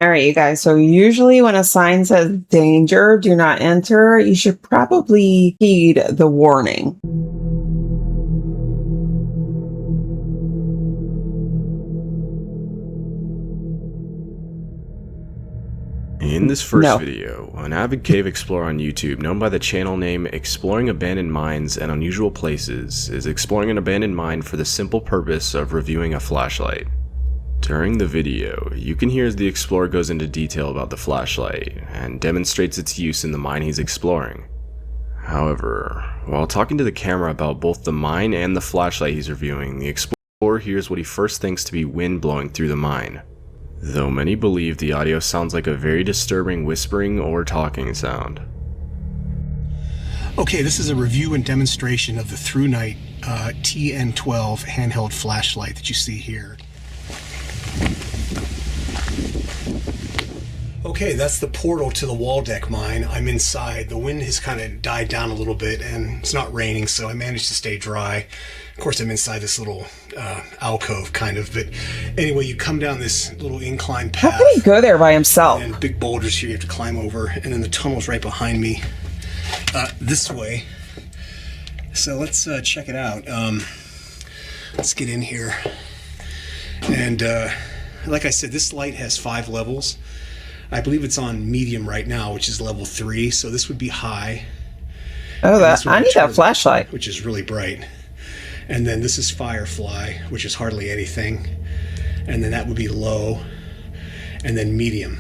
All right, you guys. So usually when a sign says danger, do not enter, you should probably heed the warning. In this first No. video, an avid cave explorer on YouTube known by the channel name Exploring Abandoned Mines and Unusual Places is exploring an abandoned mine for the simple purpose of reviewing a flashlight. During the video, you can hear as the explorer goes into detail about the flashlight and demonstrates its use in the mine he's exploring. However, while talking to the camera about both the mine and the flashlight he's reviewing, the explorer hears what he first thinks to be wind blowing through the mine. Though many believe the audio sounds like a very disturbing whispering or talking sound. Okay, this is a review and demonstration of the ThruNite TN12 handheld flashlight that you see here. Okay, that's the portal to the Waldeck mine. I'm inside. The wind has kind of died down a little bit and it's not raining, so I managed to stay dry. Of course, I'm inside this little alcove kind of, but anyway, you come down this little incline path. How can he go there by himself? And big boulders here you have to climb over, and then the tunnel's right behind me this way. So let's check it out. Let's get in here. And like I said, this light has 5 levels. I believe it's on medium right now, which is level 3, so this would be high. Oh, I need that flashlight. Which is really bright. And then this is Firefly, which is hardly anything. And then that would be low. And then medium.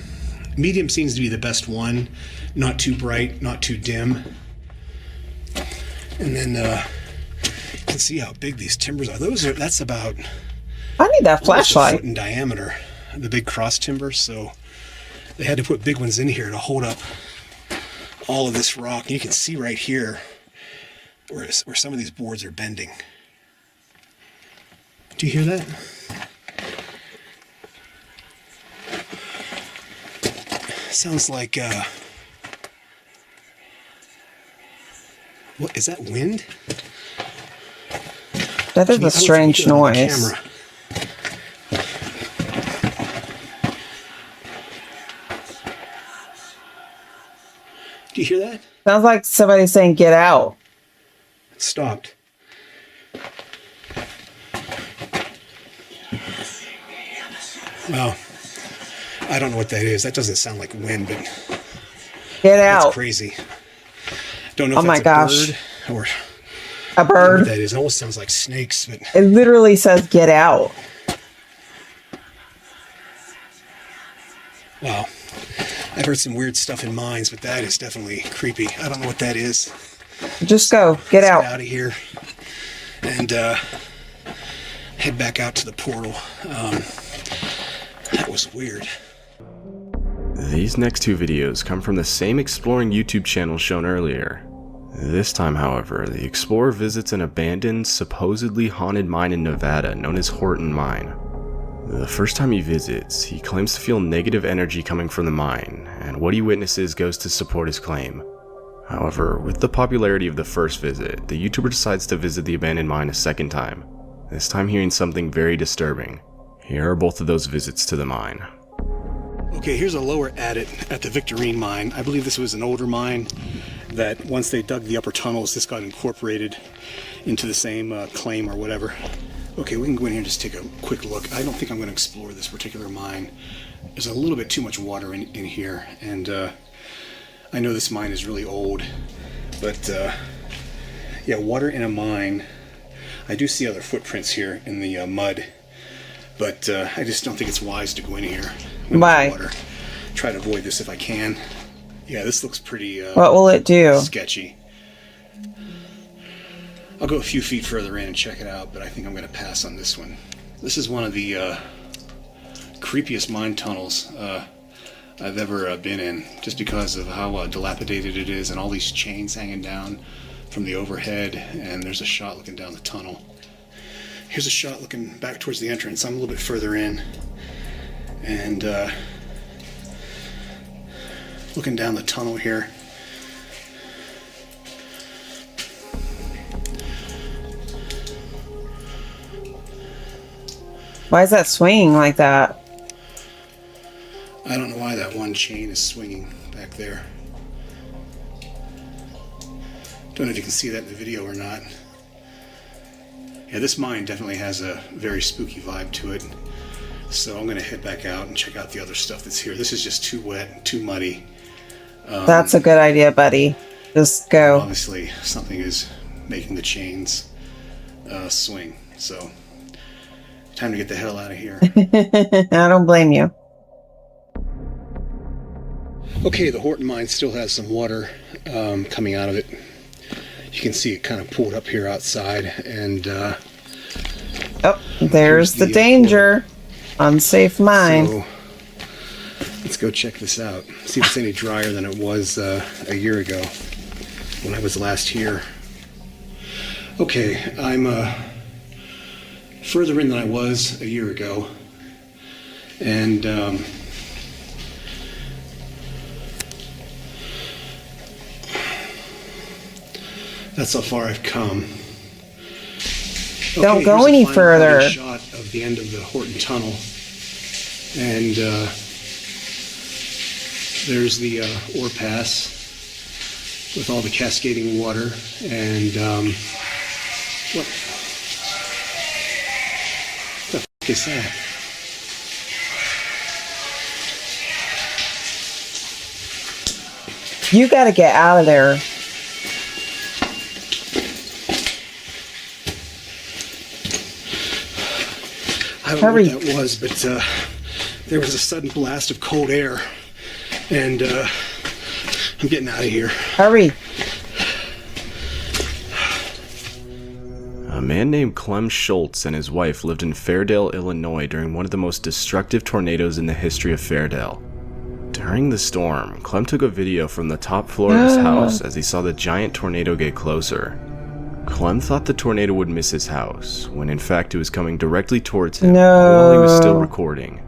Medium seems to be the best one. Not too bright, not too dim. And then you can see how big these timbers are. That's about I need that flashlight. A foot in diameter, the big cross timber. So they had to put big ones in here to hold up all of this rock. And you can see right here where some of these boards are bending. Do you hear that? Sounds like, what, is that wind? That is a strange noise. Do you hear that? Sounds like somebody saying get out. It stopped. Well, I don't know what that is. That doesn't sound like wind, but get out. That's crazy. Don't know if that's a bird or a bird. I don't know what that is. It almost sounds like snakes, but it literally says get out. Wow. I've heard some weird stuff in mines, but that is definitely creepy. I don't know what that is. Just go. Get out. Get out of here and head back out to the portal. That was weird. These next 2 videos come from the same exploring YouTube channel shown earlier. This time, however, the explorer visits an abandoned, supposedly haunted mine in Nevada known as Horton Mine. The first time he visits, he claims to feel negative energy coming from the mine, and what he witnesses goes to support his claim. However, with the popularity of the first visit, the YouTuber decides to visit the abandoned mine a second time, this time hearing something very disturbing. Here are both of those visits to the mine. Okay, here's a lower adit at the Victorine mine. I believe this was an older mine that once they dug the upper tunnels, this got incorporated into the same claim or whatever. Okay, we can go in here and just take a quick look. I don't think I'm going to explore this particular mine. There's a little bit too much water in here, and I know this mine is really old, but yeah, water in a mine. I do see other footprints here in the mud. But I just don't think it's wise to go in here. Why? Water. Try to avoid this if I can. Yeah, this looks pretty what will it do? Sketchy. I'll go a few feet further in and check it out, but I think I'm going to pass on this one. This is one of the creepiest mine tunnels I've ever been in, just because of how dilapidated it is and all these chains hanging down from the overhead, and there's a shot looking down the tunnel. Here's a shot looking back towards the entrance. I'm a little bit further in, and looking down the tunnel here. Why is that swinging like that? I don't know why that one chain is swinging back there. Don't know if you can see that in the video or not. Yeah, this mine definitely has a very spooky vibe to it. So I'm going to head back out and check out the other stuff that's here. This is just too wet, too muddy. That's a good idea, buddy. Just go. Obviously, something is making the chains swing. So, time to get the hell out of here. I don't blame you. Okay, the Horton Mine still has some water coming out of it. You can see it kind of pooled up here outside, and oh, there's the danger. Unsafe mine. So, let's go check this out. See if it's any drier than it was a year ago when I was last here. Okay, I'm further in than I was a year ago, and that's how far I've come. Okay, Don't go here's a any final further. shot of the end of the Horton Tunnel, and there's the ore pass with all the cascading water, and what the fuck is that? You got to get out of there. I don't Hurry. know what that was, but there was a sudden blast of cold air, and I'm getting out of here. Hurry. A man named Clem Schultz and his wife lived in Fairdale, Illinois during one of the most destructive tornadoes in the history of Fairdale. During the storm, Clem took a video from the top floor of his house as he saw the giant tornado get closer. Clem thought the tornado would miss his house, when in fact it was coming directly towards him while he was still recording.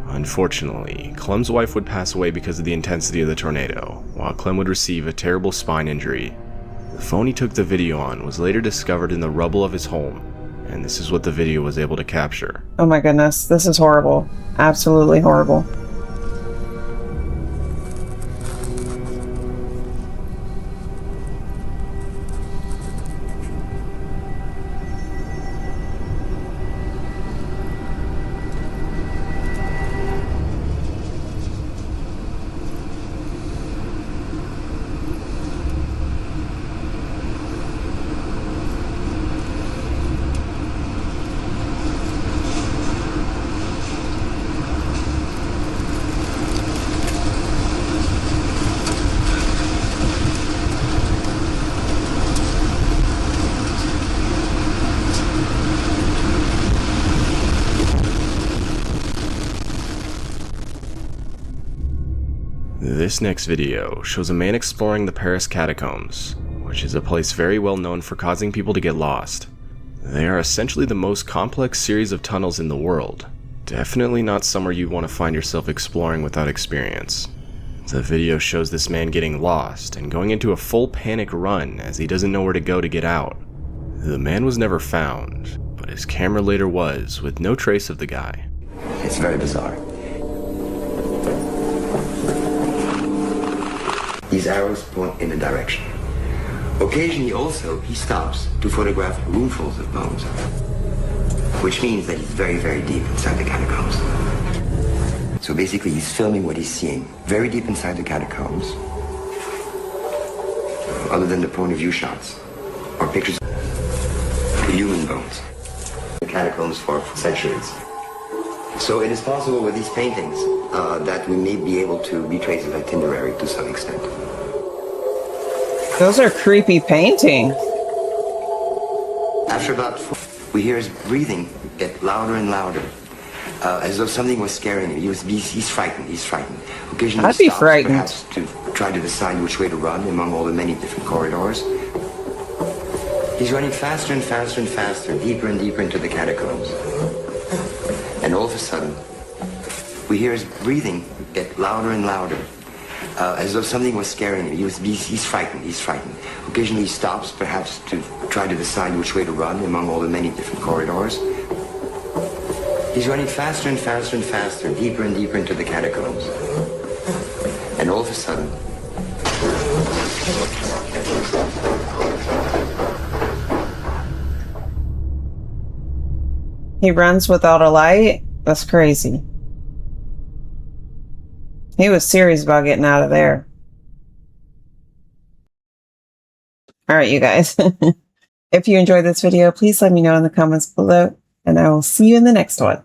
Unfortunately, Clem's wife would pass away because of the intensity of the tornado, while Clem would receive a terrible spine injury. The phone he took the video on was later discovered in the rubble of his home, and this is what the video was able to capture. Oh my goodness, this is horrible. Absolutely horrible. This next video shows a man exploring the Paris Catacombs, which is a place very well known for causing people to get lost. They are essentially the most complex series of tunnels in the world. Definitely not somewhere you'd want to find yourself exploring without experience. The video shows this man getting lost and going into a full panic run as he doesn't know where to go to get out. The man was never found, but his camera later was, with no trace of the guy. It's very bizarre. These arrows point in a direction. Occasionally also, he stops to photograph roomfuls of bones, which means that he's very, very deep inside the catacombs. So basically, he's filming what he's seeing very deep inside the catacombs, other than the point of view shots, or pictures of human bones. The catacombs for centuries. So it is possible with these paintings that we may be able to retrace his itinerary to some extent. Those are creepy paintings. After about 4, we hear his breathing get louder and louder, as though something was scaring him. He's frightened. He's frightened. Occasionally I'd he be stops, frightened. perhaps to try to decide which way to run among all the many different corridors. He's running faster and faster and faster, deeper and deeper into the catacombs. And all of a sudden, we hear his breathing get louder and louder, as though something was scaring him. He's frightened. He's frightened. Occasionally he stops, perhaps to try to decide which way to run among all the many different corridors. He's running faster and faster and faster, deeper and deeper into the catacombs. And all of a sudden, He runs without a light? That's crazy. He was serious about getting out of there. All right, you guys. If you enjoyed this video, please let me know in the comments below, and I will see you in the next one.